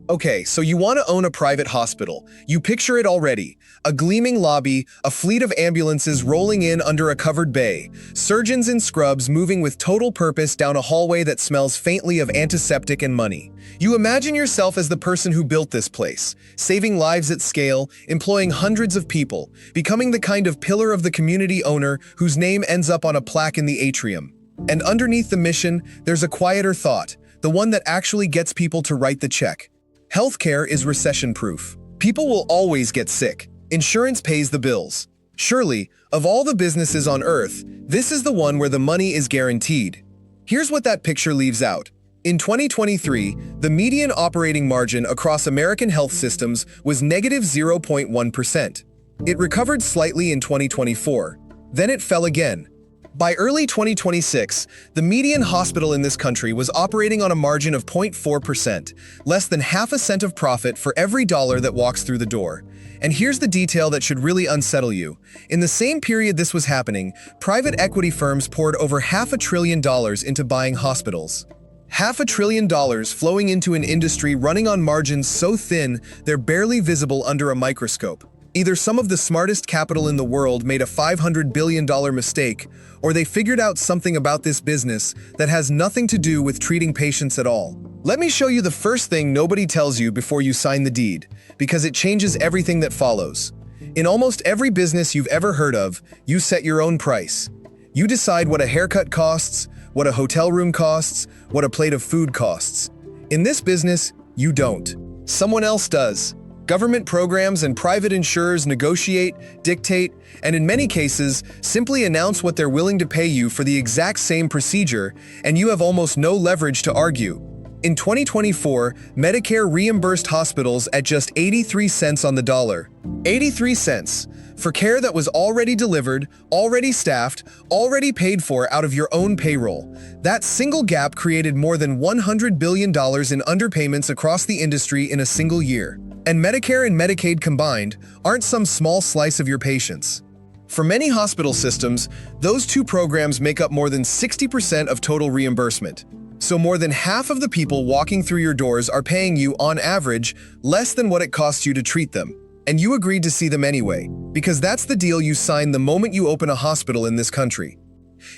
Okay, so you want to own a private hospital. You picture it already. A gleaming lobby, a fleet of ambulances rolling in under a covered bay, surgeons in scrubs moving with total purpose down a hallway that smells faintly of antiseptic and money. You imagine yourself as the person who built this place, saving lives at scale, employing hundreds of people, becoming the kind of pillar of the community owner whose name ends up on a plaque in the atrium. And underneath the mission, there's a quieter thought, the one that actually gets people to write the check. Healthcare is recession-proof. People will always get sick. Insurance pays the bills. Surely, of all the businesses on Earth, this is the one where the money is guaranteed. Here's what that picture leaves out. In 2023, the median operating margin across American health systems was negative 0.1%. It recovered slightly in 2024. Then it fell again. By early 2026, the median hospital in this country was operating on a margin of 0.4%, less than half a cent of profit for every dollar that walks through the door. And here's the detail that should really unsettle you. In the same period this was happening, private equity firms poured over $500 billion into buying hospitals. $500 billion flowing into an industry running on margins so thin they're barely visible under a microscope. Either some of the smartest capital in the world made a $500 billion mistake, or they figured out something about this business that has nothing to do with treating patients at all. Let me show you the first thing nobody tells you before you sign the deed, because it changes everything that follows. In almost every business you've ever heard of, you set your own price. You decide what a haircut costs, what a hotel room costs, what a plate of food costs. In this business, you don't. Someone else does. Government programs and private insurers negotiate, dictate, and in many cases, simply announce what they're willing to pay you for the exact same procedure, and you have almost no leverage to argue. In 2024, Medicare reimbursed hospitals at just 83 cents on the dollar. 83 cents for care that was already delivered, already staffed, already paid for out of your own payroll. That single gap created more than $100 billion in underpayments across the industry in a single year. And Medicare and Medicaid combined aren't some small slice of your patients. For many hospital systems, those two programs make up more than 60% of total reimbursement. So more than half of the people walking through your doors are paying you, on average, less than what it costs you to treat them. And you agreed to see them anyway, because that's the deal you sign the moment you open a hospital in this country.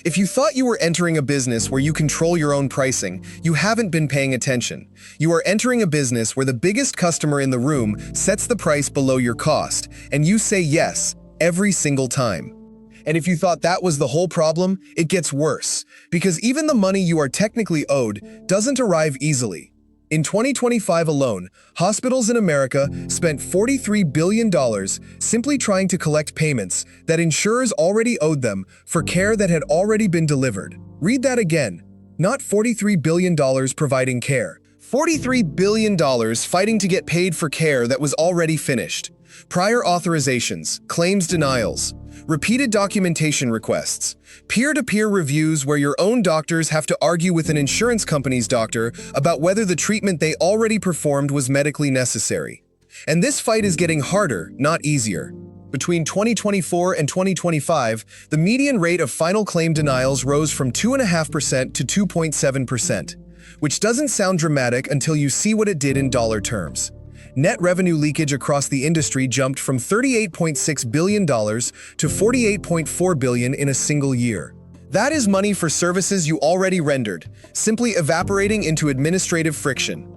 If you thought you were entering a business where you control your own pricing, you haven't been paying attention. You are entering a business where the biggest customer in the room sets the price below your cost, and you say yes every single time. And if you thought that was the whole problem, it gets worse, because even the money you are technically owed doesn't arrive easily. In 2025 alone, hospitals in America spent $43 billion simply trying to collect payments that insurers already owed them for care that had already been delivered. Read that again. Not $43 billion providing care. $43 billion fighting to get paid for care that was already finished. Prior authorizations, claims denials, repeated documentation requests, peer-to-peer reviews where your own doctors have to argue with an insurance company's doctor about whether the treatment they already performed was medically necessary. And this fight is getting harder, not easier. Between 2024 and 2025, the median rate of final claim denials rose from 2.5% to 2.7%, which doesn't sound dramatic until you see what it did in dollar terms. Net revenue leakage across the industry jumped from $38.6 billion to $48.4 billion in a single year. That is money for services you already rendered, simply evaporating into administrative friction.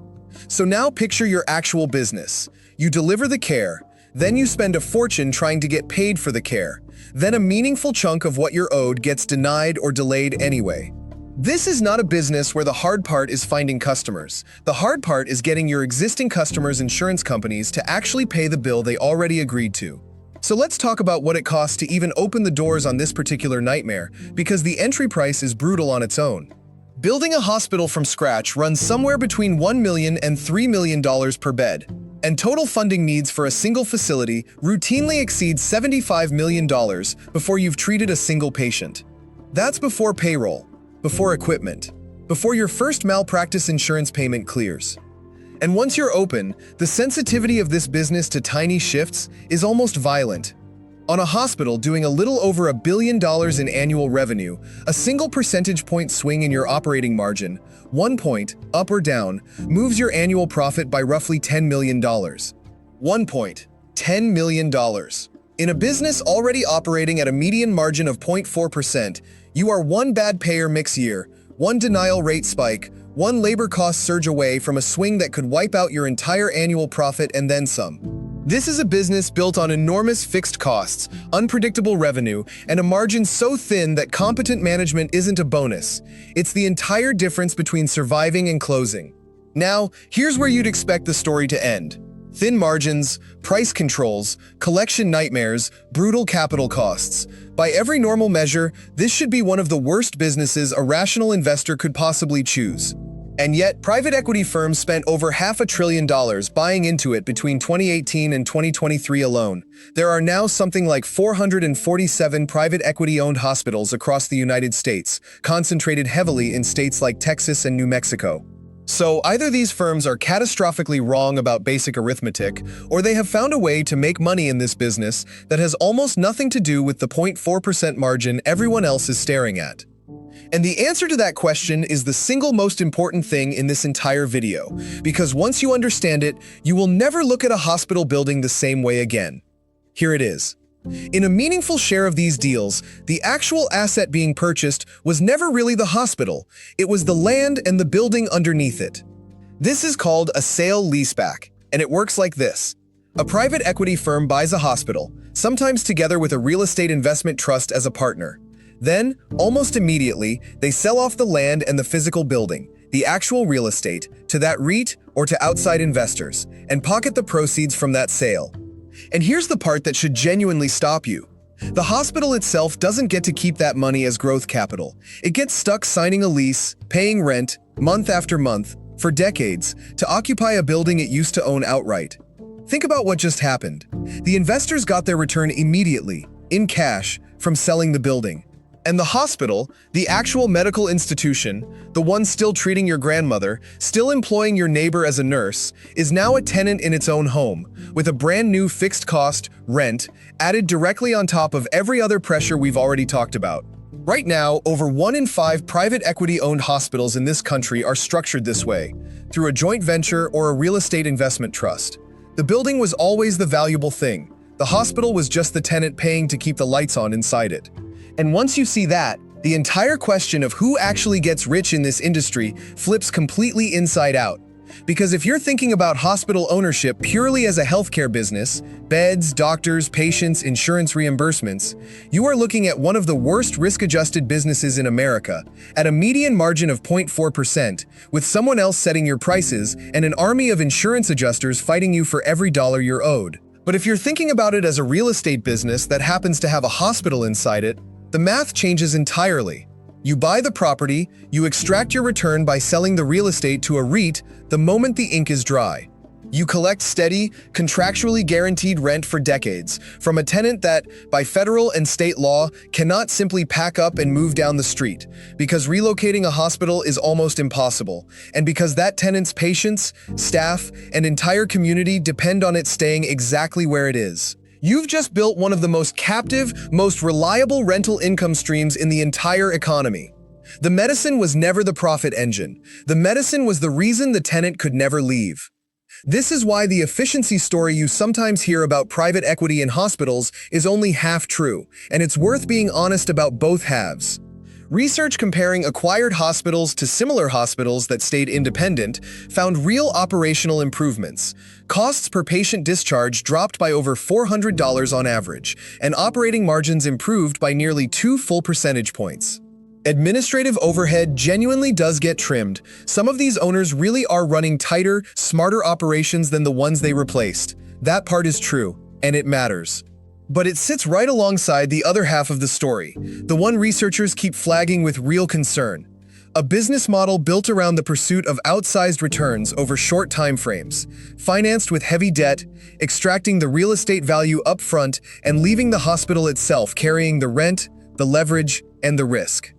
So now picture your actual business. You deliver the care, then you spend a fortune trying to get paid for the care. Then a meaningful chunk of what you're owed gets denied or delayed anyway. This is not a business where the hard part is finding customers. The hard part is getting your existing customers' insurance companies to actually pay the bill they already agreed to. So let's talk about what it costs to even open the doors on this particular nightmare, because the entry price is brutal on its own. Building a hospital from scratch runs somewhere between $1 million and $3 million per bed, and total funding needs for a single facility routinely exceed $75 million before you've treated a single patient. That's before payroll, before equipment, before your first malpractice insurance payment clears. And once you're open, the sensitivity of this business to tiny shifts is almost violent. On a hospital doing a little over $1 billion in annual revenue, a single percentage point swing in your operating margin, 1 point, up or down, moves your annual profit by roughly $10 million. 1 point, $10 million. In a business already operating at a median margin of 0.4%, you are one bad payer mix year, one denial rate spike, one labor cost surge away from a swing that could wipe out your entire annual profit and then some. This is a business built on enormous fixed costs, unpredictable revenue, and a margin so thin that competent management isn't a bonus. It's the entire difference between surviving and closing. Now, here's where you'd expect the story to end. Thin margins, price controls, collection nightmares, brutal capital costs. By every normal measure, this should be one of the worst businesses a rational investor could possibly choose. And yet, private equity firms spent over $500 billion buying into it between 2018 and 2023 alone. There are now something like 447 private equity-owned hospitals across the United States, concentrated heavily in states like Texas and New Mexico. So either these firms are catastrophically wrong about basic arithmetic, or they have found a way to make money in this business that has almost nothing to do with the 0.4% margin everyone else is staring at. And the answer to that question is the single most important thing in this entire video, because once you understand it, you will never look at a hospital building the same way again. Here it is. In a meaningful share of these deals, the actual asset being purchased was never really the hospital, it was the land and the building underneath it. This is called a sale-leaseback, and it works like this. A private equity firm buys a hospital, sometimes together with a real estate investment trust as a partner. Then, almost immediately, they sell off the land and the physical building, the actual real estate, to that REIT or to outside investors, and pocket the proceeds from that sale. And here's the part that should genuinely stop you. The hospital itself doesn't get to keep that money as growth capital. It gets stuck signing a lease, paying rent, month after month, for decades, to occupy a building it used to own outright. Think about what just happened. The investors got their return immediately, in cash, from selling the building. And the hospital, the actual medical institution, the one still treating your grandmother, still employing your neighbor as a nurse, is now a tenant in its own home, with a brand new fixed cost, rent, added directly on top of every other pressure we've already talked about. Right now, over 1 in 5 private equity-owned hospitals in this country are structured this way, through a joint venture or a real estate investment trust. The building was always the valuable thing. The hospital was just the tenant paying to keep the lights on inside it. And once you see that, the entire question of who actually gets rich in this industry flips completely inside out. Because if you're thinking about hospital ownership purely as a healthcare business, beds, doctors, patients, insurance reimbursements, you are looking at one of the worst risk-adjusted businesses in America, at a median margin of 0.4%, with someone else setting your prices and an army of insurance adjusters fighting you for every dollar you're owed. But if you're thinking about it as a real estate business that happens to have a hospital inside it, the math changes entirely. You buy the property, you extract your return by selling the real estate to a REIT the moment the ink is dry. You collect steady, contractually guaranteed rent for decades from a tenant that, by federal and state law, cannot simply pack up and move down the street, because relocating a hospital is almost impossible, and because that tenant's patients, staff, and entire community depend on it staying exactly where it is. You've just built one of the most captive, most reliable rental income streams in the entire economy. The medicine was never the profit engine. The medicine was the reason the tenant could never leave. This is why the efficiency story you sometimes hear about private equity in hospitals is only half true, and it's worth being honest about both halves. Research comparing acquired hospitals to similar hospitals that stayed independent found real operational improvements. Costs per patient discharge dropped by over $400 on average, and operating margins improved by nearly 2 full percentage points. Administrative overhead genuinely does get trimmed. Some of these owners really are running tighter, smarter operations than the ones they replaced. That part is true, and it matters. But it sits right alongside the other half of the story, the one researchers keep flagging with real concern. A business model built around the pursuit of outsized returns over short time frames, financed with heavy debt, extracting the real estate value up front, and leaving the hospital itself carrying the rent, the leverage, and the risk.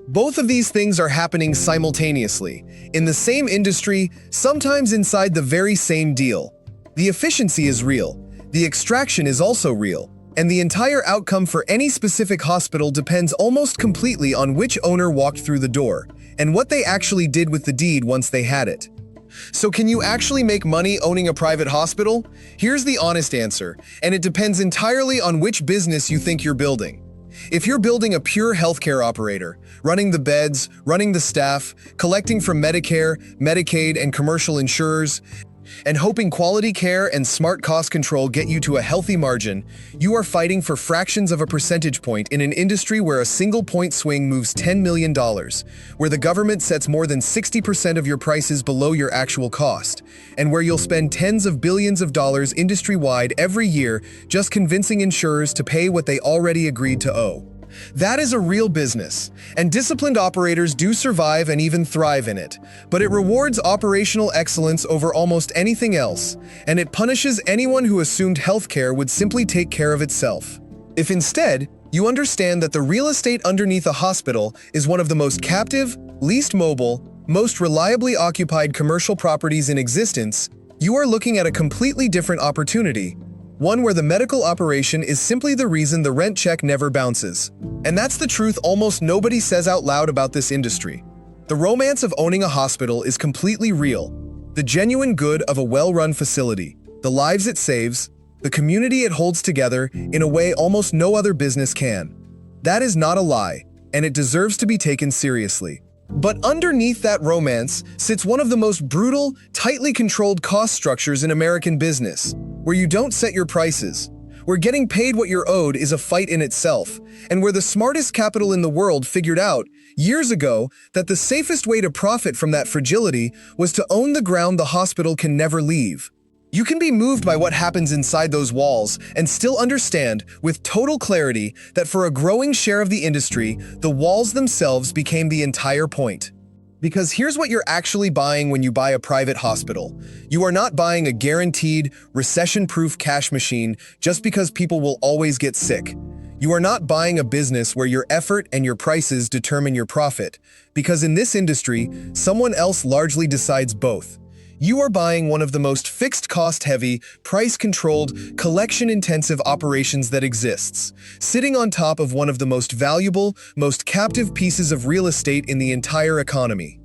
Both of these things are happening simultaneously, in the same industry, sometimes inside the very same deal. The efficiency is real. The extraction is also real. And the entire outcome for any specific hospital depends almost completely on which owner walked through the door, and what they actually did with the deed once they had it. So can you actually make money owning a private hospital? Here's the honest answer, and it depends entirely on which business you think you're building. If you're building a pure healthcare operator, running the beds, running the staff, collecting from Medicare, Medicaid, and commercial insurers, and hoping quality care and smart cost control get you to a healthy margin, you are fighting for fractions of a percentage point in an industry where a single point swing moves $10 million, where the government sets more than 60% of your prices below your actual cost, and where you'll spend tens of billions of dollars industry-wide every year just convincing insurers to pay what they already agreed to owe. That is a real business, and disciplined operators do survive and even thrive in it, but it rewards operational excellence over almost anything else, and it punishes anyone who assumed healthcare would simply take care of itself. If instead, you understand that the real estate underneath a hospital is one of the most captive, least mobile, most reliably occupied commercial properties in existence, you are looking at a completely different opportunity. One where the medical operation is simply the reason the rent check never bounces. And that's the truth almost nobody says out loud about this industry. The romance of owning a hospital is completely real. The genuine good of a well-run facility, the lives it saves, the community it holds together in a way almost no other business can. That is not a lie, and it deserves to be taken seriously. But underneath that romance sits one of the most brutal, tightly controlled cost structures in American business, where you don't set your prices, where getting paid what you're owed is a fight in itself, and where the smartest capital in the world figured out, years ago, that the safest way to profit from that fragility was to own the ground the hospital can never leave. You can be moved by what happens inside those walls and still understand with total clarity that for a growing share of the industry, the walls themselves became the entire point. Because here's what you're actually buying when you buy a private hospital. You are not buying a guaranteed, recession-proof cash machine just because people will always get sick. You are not buying a business where your effort and your prices determine your profit. Because in this industry, someone else largely decides both. You are buying one of the most fixed cost-heavy, price-controlled, collection-intensive operations that exists, sitting on top of one of the most valuable, most captive pieces of real estate in the entire economy.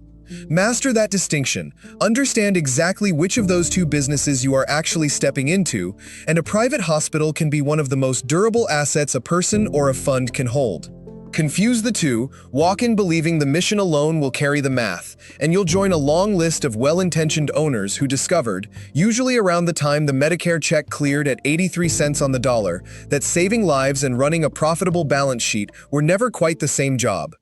Master that distinction, understand exactly which of those two businesses you are actually stepping into, and a private hospital can be one of the most durable assets a person or a fund can hold. Confuse the two, walk in believing the mission alone will carry the math, and you'll join a long list of well-intentioned owners who discovered, usually around the time the Medicare check cleared at 83 cents on the dollar, that saving lives and running a profitable balance sheet were never quite the same job.